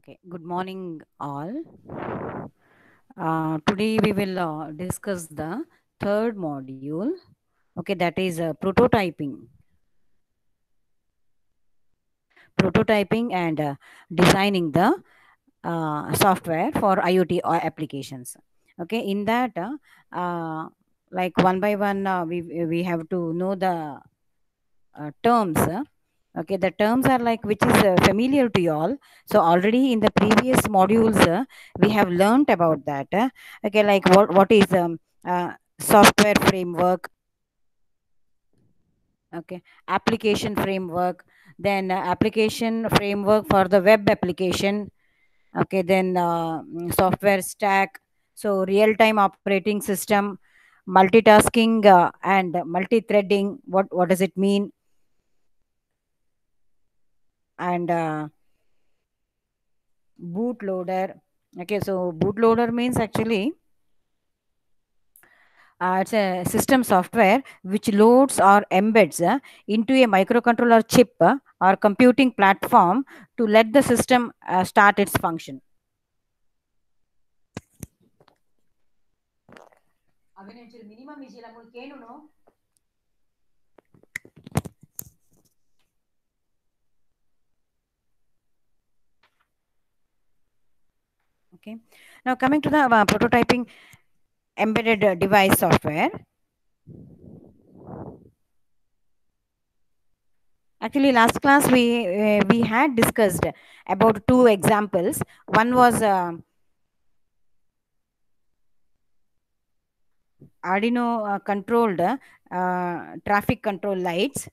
Okay, good morning, all. Today we will discuss the third module. Okay, that is prototyping and designing the software for IoT applications. Okay, in that, like one by one, we have to know the terms. Okay, the terms are like which is familiar to you all. So already in the previous modules, we have learnt about that. Okay, like what is software framework. Okay, application framework. Then application framework for the web application. Okay, then software stack. So real time operating system, multitasking and multi-threading. What does it mean? And bootloader. Okay, so bootloader means actually it's a system software which loads or embeds into a microcontroller chip or computing platform to let the system start its function. Okay, now coming to the prototyping embedded device software. Actually, last class we had discussed about two examples. One was Arduino controlled traffic control lights.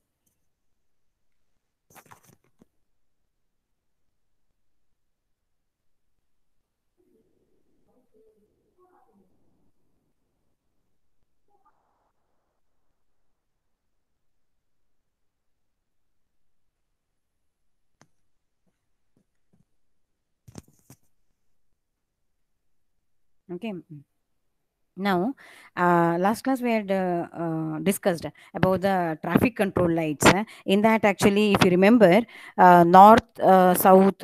Okay. Now, last class we had discussed about the traffic control lights. In that, actually, if you remember, north, south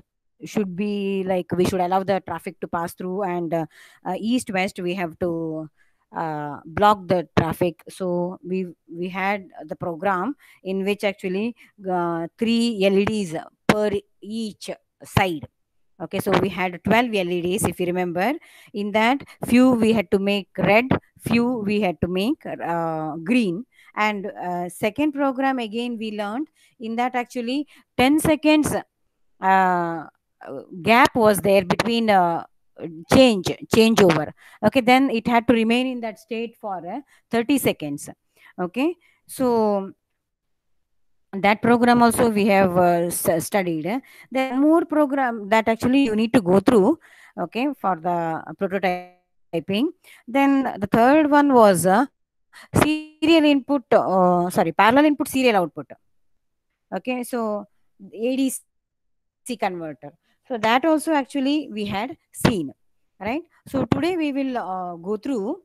should be like we should allow the traffic to pass through, and east, west we have to block the traffic. So we had the program in which actually three LEDs per each side. Okay, so we had 12 LEDs, if you remember. In that, few we had to make red, few we had to make green. And second program again we learned in that actually 10 seconds gap was there between changeover. Okay, then it had to remain in that state for 30 seconds. Okay, so that program also we have studied. Then one more program that actually you need to go through, okay, for the prototyping. Then the third one was serial input, sorry, parallel input, serial output. Okay, so ADC converter. So that also actually we had seen, right? So today we will go through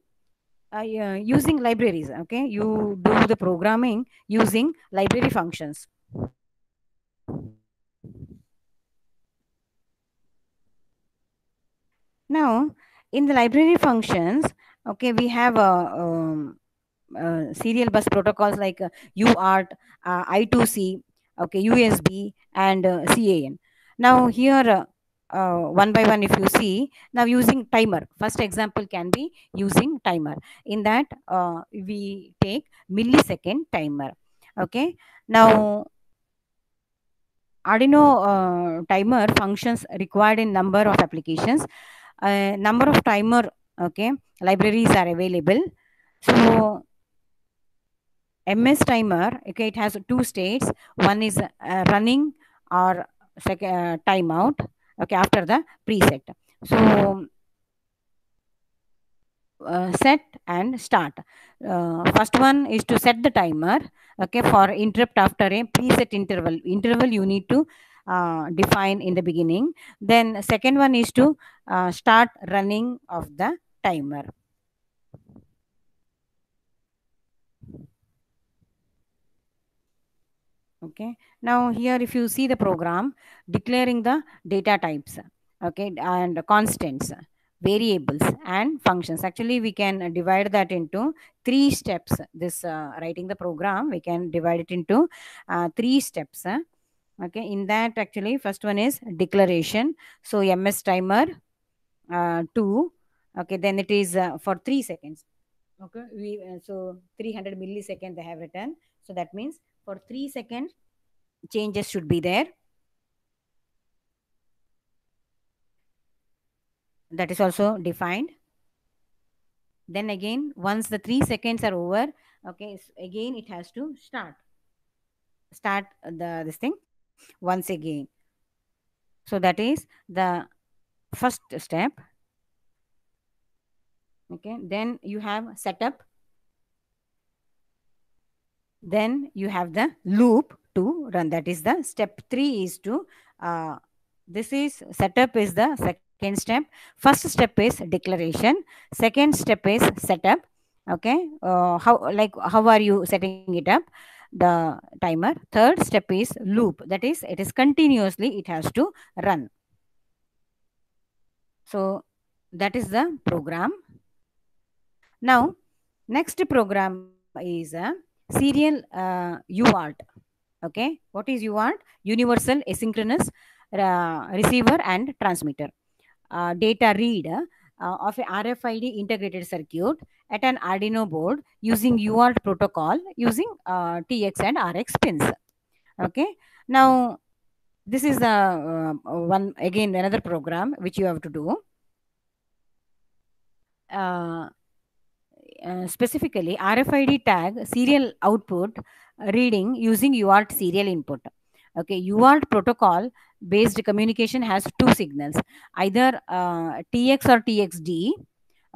using libraries. Okay, you do the programming using library functions. Now, in the library functions, okay, we have serial bus protocols like UART, I2C, okay, USB, and CAN. Now, here, one by one, if you see, now using timer, first example can be using timer. In that, we take millisecond timer. Okay, now Arduino timer functions required in number of applications. Number of timer, okay, libraries are available. So MS timer, okay, it has two states. One is running or timeout, okay, after the preset. So set and start. First one is to set the timer, okay, for interrupt after a preset interval you need to define in the beginning. Then second one is to start running of the timer. Okay, now here if you see the program declaring the data types, okay, and constants, variables, and functions. Actually, we can divide that into three steps. This writing the program, we can divide it into three steps. Okay, in that, actually, first one is declaration. So ms timer 2. Okay, then it is for 3 seconds. Okay, so 300 milliseconds they have written. So that means for 3 seconds changes should be there. That is also defined. Then again, once the 3 seconds are over, okay, again it has to start the this thing once again. So that is the first step. Okay, then you have setup, then you have the loop to run. That is the step 3 is to this is setup is the second step. First step is declaration, second step is setup. Okay, how are you setting it up, the timer? Third step is loop, that is it is continuously it has to run. So that is the program. Now next program is a serial UART. Okay, what is UART? Universal asynchronous receiver and transmitter. Data read of a RFID integrated circuit at an Arduino board using UART protocol using TX and RX pins. Okay, now this is the one again another program which you have to do. Uh, Specifically, RFID tag serial output reading using UART serial input. Okay, UART protocol based communication has two signals, either TX or TXD.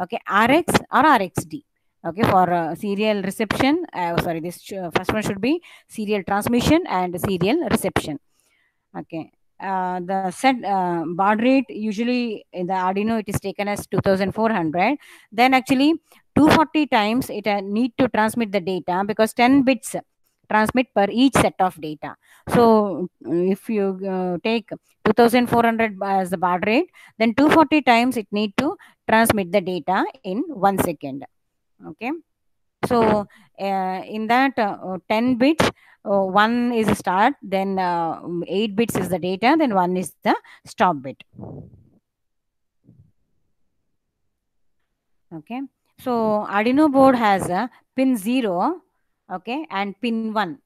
Okay, RX or RXD. Okay, for serial reception, sorry, this first one should be serial transmission and serial reception. Okay. The set baud rate usually in the Arduino it is taken as 2400. Then actually 240 times it need to transmit the data because 10 bits transmit per each set of data. So if you take 2400 as the baud rate, then 240 times it need to transmit the data in 1 second. Okay. So in that 10 bits, one is start, then 8 bits is the data, then one is the stop bit. Okay, so Arduino board has a pin 0, okay, and pin 1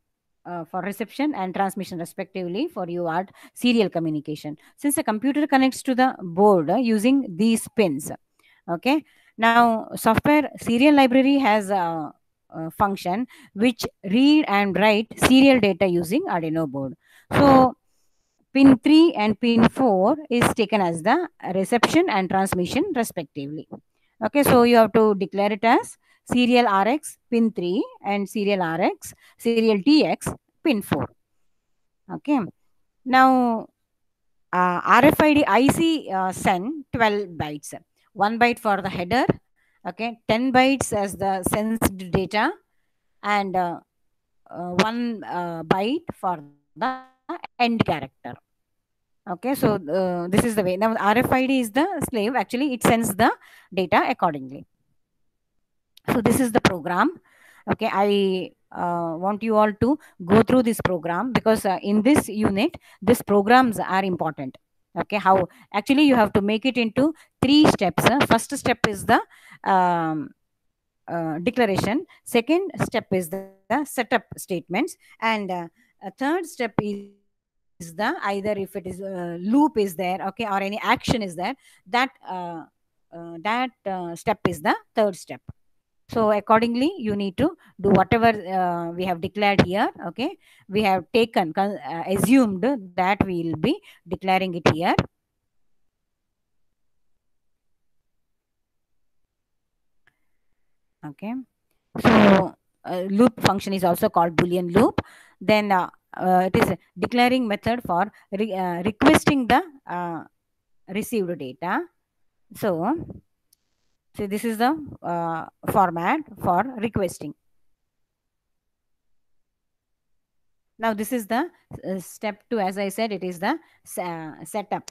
for reception and transmission respectively for UART serial communication. Since the computer connects to the board using these pins. Okay, now software serial library has a function which read and write serial data using Arduino board. So pin 3 and pin 4 is taken as the reception and transmission respectively. Okay, so you have to declare it as serial RX pin 3 and serial RX serial TX pin 4. Okay, now RFID IC send 12 bytes, 1 byte for the header, okay, 10 bytes as the sensed data, and 1 byte for the end character. Okay, so this is the way. Now RFID is the slave, actually it sends the data accordingly. So this is the program. Okay, I want you all to go through this program because in this unit these programs are important. Okay, how actually you have to make it into three steps. First step is the um, declaration, second step is the setup statements, and a third step is the either if it is loop is there, okay, or any action is there, that step is the third step. So accordingly you need to do whatever we have declared here. Okay, we have taken assumed that we will be declaring it here. Okay, so loop function is also called boolean loop. Then it is a declaring method for requesting the received data. So this is the format for requesting. Now this is the step 2. As I said, it is the setup.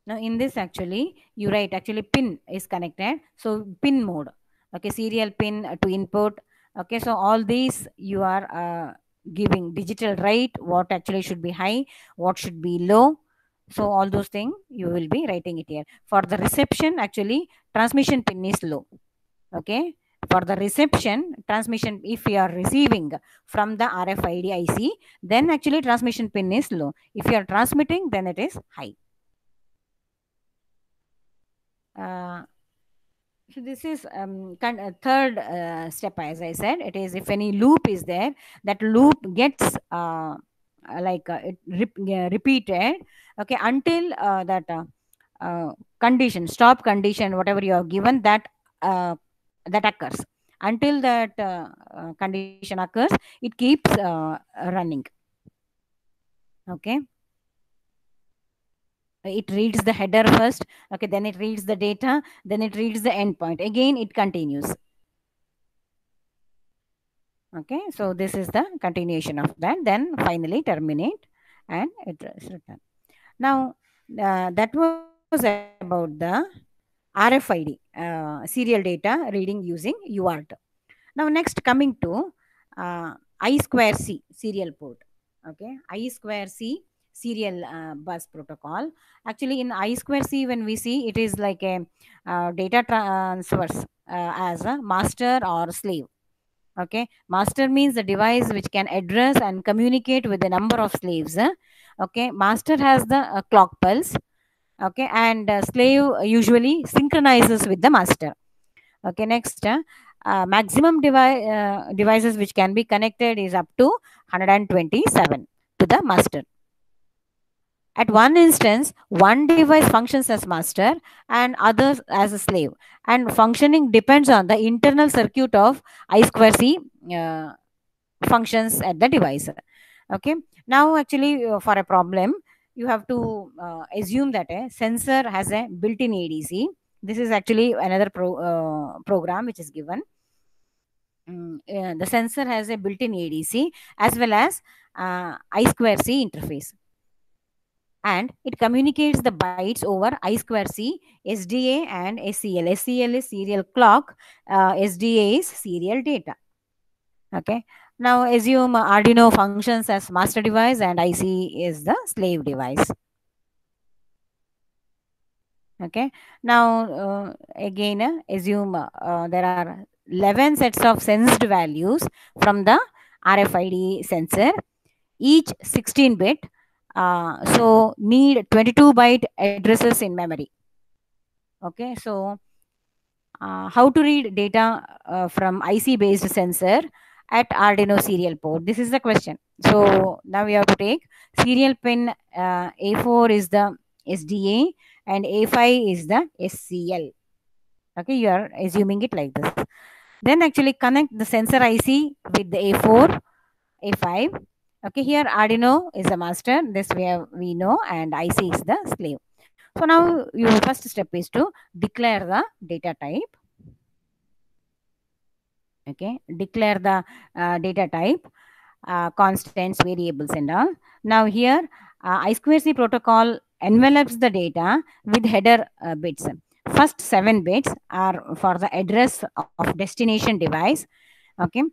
Now in this actually you write actually pin is connected, so pin mode, okay, serial pin to input. Okay, so all these you are giving digital right, what actually should be high, what should be low. So all those things you will be writing it here. For the reception actually transmission pin is low. Okay, for the reception transmission, if you are receiving from the RFID IC, then actually transmission pin is low. If you are transmitting, then it is high. uh, so this is third step, as I said. It is if any loop is there, that loop gets repeated, okay, until condition, stop condition, whatever you have given, uh, that occurs. Until that condition occurs, it keeps running. Okay, it reads the header first, okay, then it reads the data, then it reads the endpoint, again it continues. Okay, so this is the continuation of that, then finally terminate and it is returned. Now that was about the RFID serial data reading using UART. Now next coming to I2C serial port. Okay, I2C serial bus protocol. Actually in I2C, when we see, it is like a data transfers as a master or slave. Okay, master means the device which can address and communicate with a number of slaves. Okay, master has the clock pulse. Okay, and slave usually synchronizes with the master. Okay, next maximum devices which can be connected is up to 127 to the master. At one instance, one device functions as master and others as a slave, and functioning depends on the internal circuit of I2C uh, functions at the device. Okay, now actually for a problem, you have to assume that a sensor has a built-in ADC. This is actually another program which is given. The sensor has a built-in ADC as well as I2C interface, and it communicates the bytes over I2C, SDA and SCL. SCL is serial clock, SDA is serial data. Okay, now assume Arduino functions as master device and IC is the slave device. Okay, now again assume there are 11 sets of sensed values from the RFID sensor, each 16 bit. So need 22 byte addresses in memory. Okay, so how to read data from IC based sensor at Arduino serial port? This is the question. So now we have to take serial pin A4 is the SDA and A5 is the SCL. Okay, you are assuming it like this. Then actually connect the sensor IC with the A4, A5. Okay, here Arduino is the master. This we know, and IC is the slave. So now your first step is to declare the data type. Okay, declare the data type, constants, variables, and all. Now here I2C protocol envelopes the data with header bits. First 7 bits are for the address of destination device. Okay,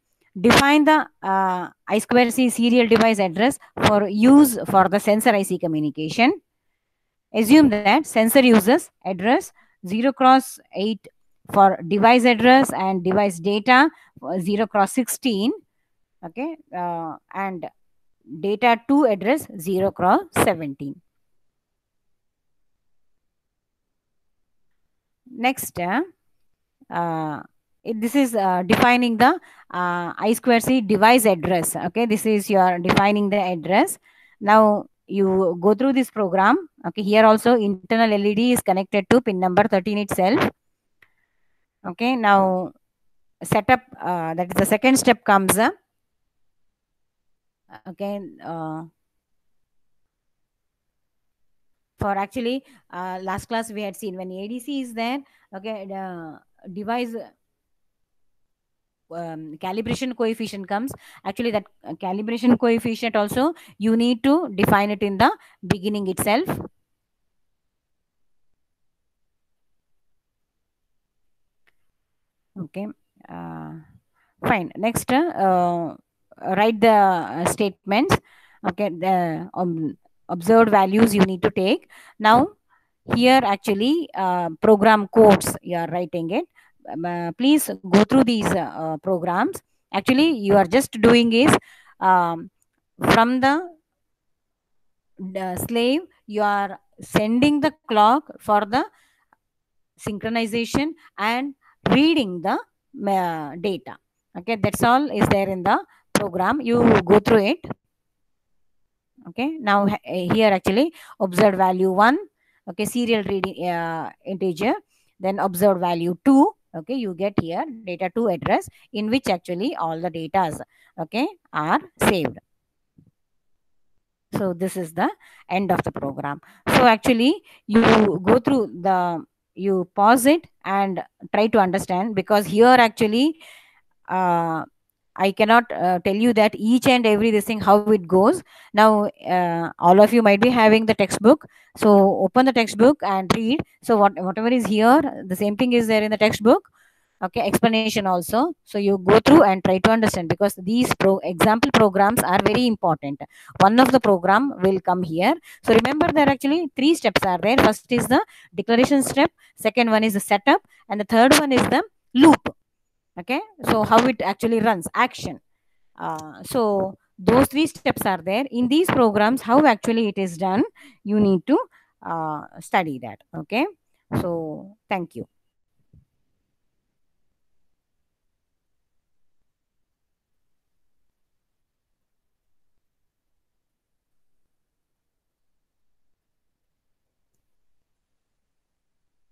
define the I2C serial device address for use for the sensor IC communication. Assume that sensor uses address 0 cross 8 for device address and device data 0 cross 16. Okay, and data to address 0 cross 17. Next, this is defining the I2C device address. Okay, this is your defining the address. Now you go through this program. Okay, here also internal LED is connected to pin number 13 itself. Okay, now setup, that is the second step comes. Okay, for actually last class we had seen when ADC is there. Okay, the device calibration coefficient comes. Actually that calibration coefficient also you need to define it in the beginning itself. Okay. Fine. Next, write the statements. Okay. The observed values you need to take. Now, here actually program codes you are writing it. Please go through these programs. Actually, you are just doing is from the slave, you are sending the clock for the synchronization and reading the data. Okay, that's all is there in the program. You go through it. Okay, now here actually observed value 1. Okay, serial reading integer, then observed value 2. Okay, you get here data 2 address in which actually all the datas, okay, are saved. So this is the end of the program. So actually you go through the, you pause it and try to understand, because here actually I cannot tell you that each and every this thing how it goes. Now all of you might be having the textbook, so open the textbook and read. So whatever is here, the same thing is there in the textbook. Okay, explanation also. So you go through and try to understand, because these example programs are very important. One of the program will come here. So remember, there are actually 3 steps are there. First is the declaration step, second one is the setup, and the third one is the loop. Okay, so how it actually runs action. So those 3 steps are there in these programs. How actually it is done, you need to study that. Okay, so thank you.